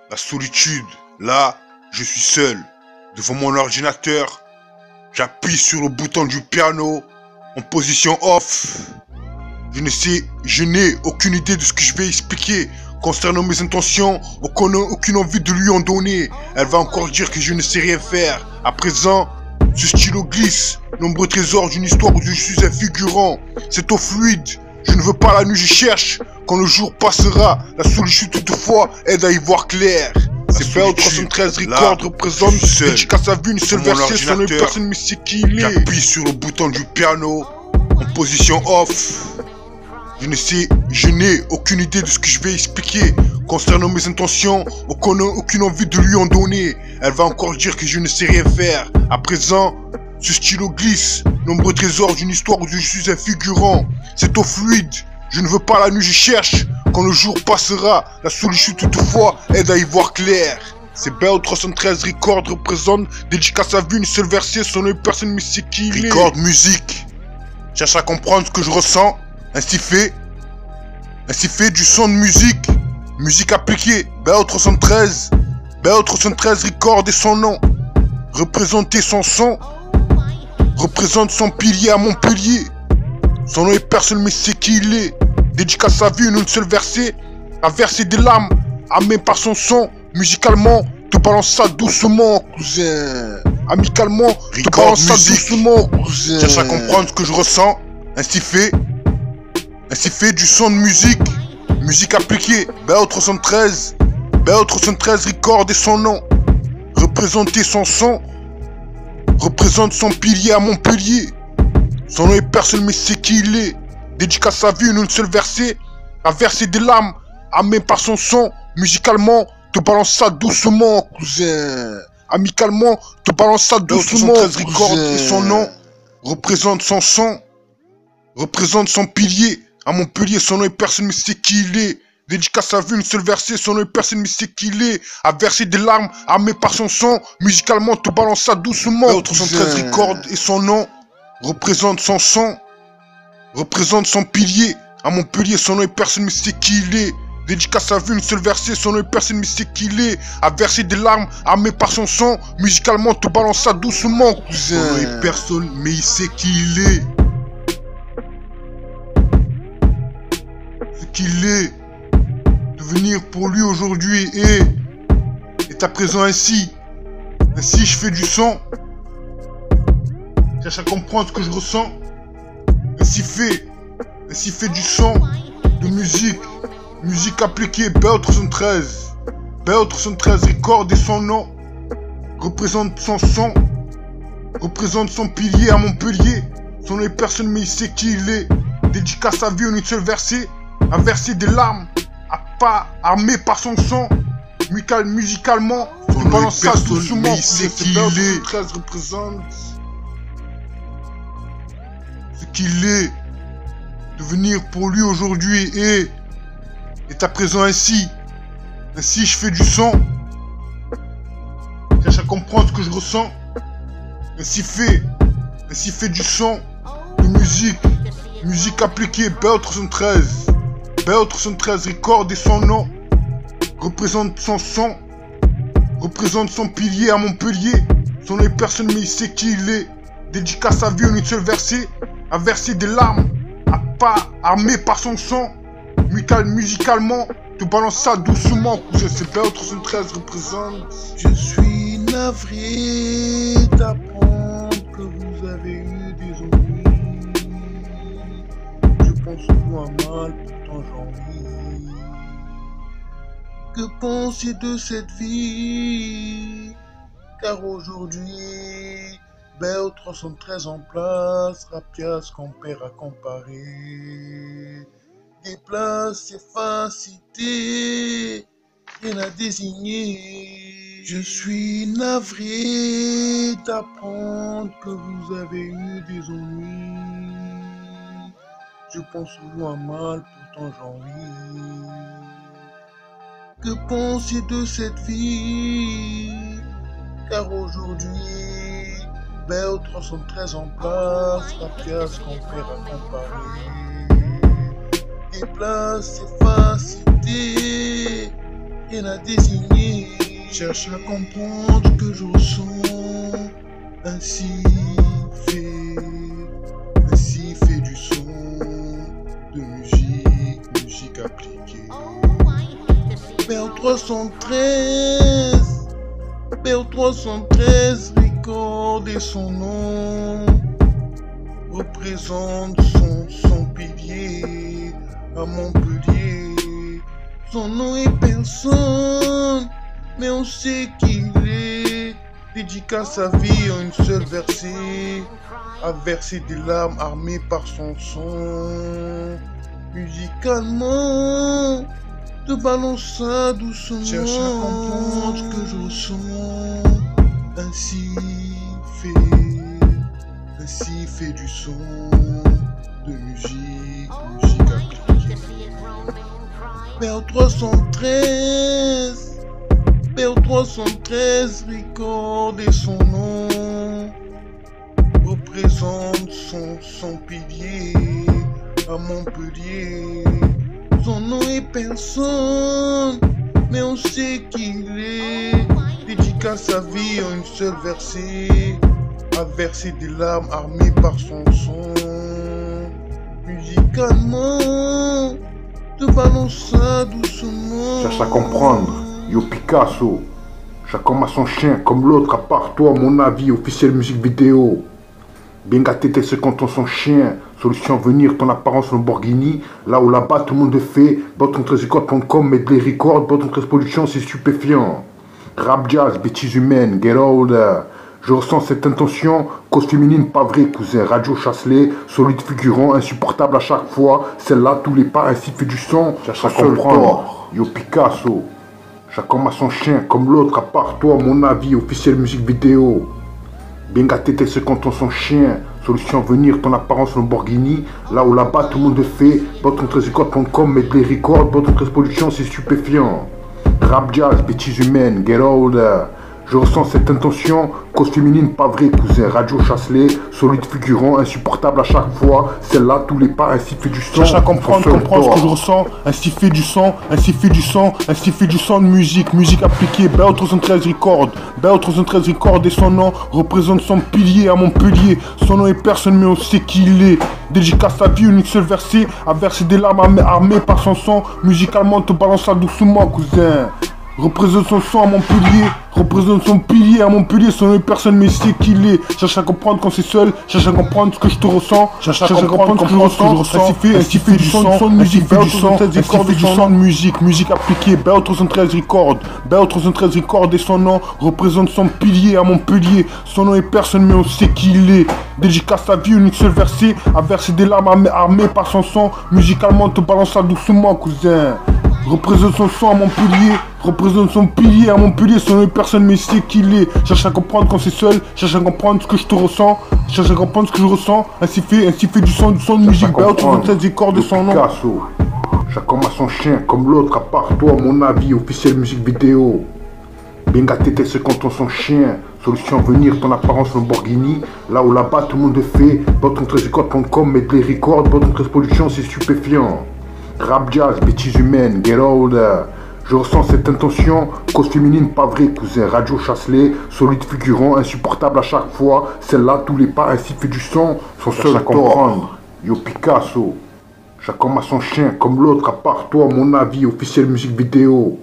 La solitude, là, je suis seul, devant mon ordinateur. J'appuie sur le bouton du piano, en position off. Je n'ai aucune idée de ce que je vais expliquer. Concernant mes intentions, aucune envie de lui en donner. Elle va encore dire que je ne sais rien faire. À présent, ce stylo glisse. Nombreux trésors d'une histoire où je suis un figurant. C'est au fluide. Je ne veux pas la nuit, je cherche. Quand le jour passera, la solitude toutefois aide à y voir clair. C'est BO 313 Record représente dédicace à vue, une seule versée sur une personne, mais c'est qui il est. J'appuie sur le bouton du piano, en position off. Je n'ai aucune idée de ce que je vais expliquer. Concernant mes intentions, aucune envie de lui en donner. Elle va encore dire que je ne sais rien faire. À présent, ce stylo glisse. Nombreux trésors d'une histoire où je suis un figurant. C'est au fluide. Je ne veux pas la nuit, je cherche. Quand le jour passera, la solitude toutefois aide à y voir clair. C'est BO 313 Record représente dédicace à vue, une seule versée sur une personne, mais c'est qui il est. Record musique. Cherche à comprendre ce que je ressens. Ainsi fait du son de musique. Musique appliquée. BO 313 Record et son nom. Représenter son son. Représente son pilier à Montpellier. Son nom est personne, mais c'est qui il est. Dédicace à vue, une seule versée. A verser des larmes, amé par son son. Musicalement, te balance ça doucement, cousin. Amicalement, te balance ça doucement, cousin. Cherche à comprendre ce que je ressens. Ainsi fait du son de musique. Musique appliquée. BO 313 Record et son nom. Représenter son son. Représente son pilier à Montpellier. Son nom est personne, mais c'est qui il est. Dédicace à vue, une seule versée. A verser des larmes, amé par son son. Musicalement, te balance ça doucement, cousin. Amicalement, te balance ça doucement, Record et son nom. Représente son son. Représente son pilier à Montpellier. Son nom est personne, mais c'est qui il est. Dédicace à vue, une seule versée. Son nom est personne, mais c'est qui il est. A verser des larmes, amé par son son. Musicalement, te balance ça doucement. 313 Record et son nom. Représente son son. Représente son pilier à Montpellier. Son nom est personne, mais c'est qui il est. Dédicace à vue, une seule versée. Son nom est personne, mais c'est qui il est. A verser des larmes, amé par son son. Musicalement, te balance ça doucement, cousin. Son nom est personne, mais il sait qui il est. Ce qu'il est. Devenir pour lui aujourd'hui est à présent ainsi. Ainsi je fais du son. Cherche à comprendre ce que je ressens. Ainsi fait du son, de musique. Musique appliquée, BO 313 Record et son nom. Représente son son. Représente son pilier à Montpellier. Son nom est personne, mais il sait qui il est. Dédicace à vue, une seule versée. A verser des larmes, à pas armé par son son. Musicalement, son nom balance ça doucement, mais il sait qui il est. 13 représente ce qu'il est. Devenir pour lui aujourd'hui est à présent ainsi. Ainsi je fais du son. Cherche à comprendre ce que je ressens. Ainsi fait du son, de musique. Musique appliquée, BO 313 Record et son nom. Représente son son. Représente son pilier à Montpellier. Son nom est personne, mais il sait qui il est. Dédicace à vue, une seule versée. A verser des larmes, à pas armé par son son. Musicalement, te balance ça doucement, cousin. C'est BO 313 représente. Je suis navré d'apprendre que vous avez eu des ennuis. Je pense souvent à mal, pourtant j'en vis. Que penser de cette vie? Car aujourd'hui, BO 313 en place, Rapias compère à comparer. Déplace, effacité, rien à désigner. Je suis navré d'apprendre que vous avez eu des ennuis. Je pense souvent à mal, pourtant j'en vis. Que penser de cette vie? Car aujourd'hui, BO 313 en place, Rapias compère à comparer. Déplace, effacité, rien à désigner. Cherche à comprendre ce que je ressens. Ainsi fait du son, de musique appliquée. Béo 313, Béo 313, record et son nom représente son pilier à Montpellier. Son nom est personne, mais on sait qu'il est. Dédicace sa vie en une seule versée, a versé des larmes armées par son son. Musicalement, te balance ça doucement. Cherche à comprendre ce que je ressens. Ainsi fait du son, de musique appliquée. Béo 313, Béo 313, record et son nom représente son pilier à Montpellier. Son nom est personne, mais on sait qu'il est. Dédicace sa vie en une seule versée, a versé des larmes armées par son son. Musicalement, te balance ça doucement. Cherche à comprendre, yo Picasso. Chaque homme a son chien, comme l'autre, à part toi, mon avis, officiel musique vidéo. Bien gâté tel ce canton son chien. Solution venir, ton apparence Lamborghini. Là où là-bas tout le monde est fait. Bot13record.com, medley record. Bot13 production, c'est stupéfiant. Rap jazz, bêtises humaines, get older. Je ressens cette intention, cause féminine pas vrai, cousin. Radio Chasselet, solide figurant, insupportable à chaque fois. Celle-là, tous les pas, ainsi fait du son. Cherche à comprendre, yo Picasso. Chaque homme a son chien, comme l'autre, à part toi, mon avis, officiel musique vidéo. Bien gâté tel ce canton son chien. Solution venir, ton apparence Lamborghini. Là où là-bas tout le monde est fait. Bot13record.com, medley record. Bot13 production, c'est stupéfiant. Rap jazz, bêtises humaines, get older. Je ressens cette intention, cause féminine pas vrai, cousin. Radio Chasselet, solide figurant, insupportable à chaque fois. Celle-là, tous les pas, ainsi fait du son. Cherche à comprendre ce que je ressens. Ainsi fait du son, ainsi fait du son, ainsi fait du son de musique appliquée. Béo 313 record, Béo 313 record et son nom représente son pilier à Montpellier. Son nom est personne, mais on sait qui il est. Dédicace sa vie, une seule versée, a versé des larmes armées par son son. Musicalement, te balance ça doucement, cousin. Représente son son à Montpellier, représente son pilier à Montpellier, son nom personne mais c'est qu'il est. Cherche à comprendre quand c'est seul, cherche à comprendre ce que je te ressens, cherche à comprendre ce que je ressens. Ainsi fait du son de musique, fait du son, ainsi fait du son de musique appliquée. Béo 313 record, Béo 313 record et son nom représente son pilier à Montpellier. Son nom est personne mais on sait qui il est. Dédicace sa vie, une seule versée, a versé des larmes armées par son son. Musicalement te balance ça doucement, cousin. Représente son son à Montpellier, représente son pilier à Montpellier, son nom personne mais c'est qu'il est. Cherche à comprendre quand c'est seul, cherche à comprendre ce que je te ressens, cherche à comprendre ce que je ressens, ainsi fait du son de musique, Béo 313 record de son nom. Picasso. Chaque homme a son chien, comme l'autre, à part toi, mon avis, officiel musique vidéo. Bien gâté tel ce canton son chien. Solution venir, ton apparence Lamborghini. Là où là-bas tout le monde est fait. Bot13record.com, medley record. Bot13 production, c'est stupéfiant. Rap jazz, bêtises humaines, get older. Je ressens cette intention, cause féminine pas vrai, cousin. Radio Chasselet, solide figurant, insupportable à chaque fois. Celle-là, tous les pas, ainsi fait du son. Son seul à comprendre, yo Picasso. Chaque homme a son chien, comme l'autre, à part toi, mon avis, officiel musique vidéo.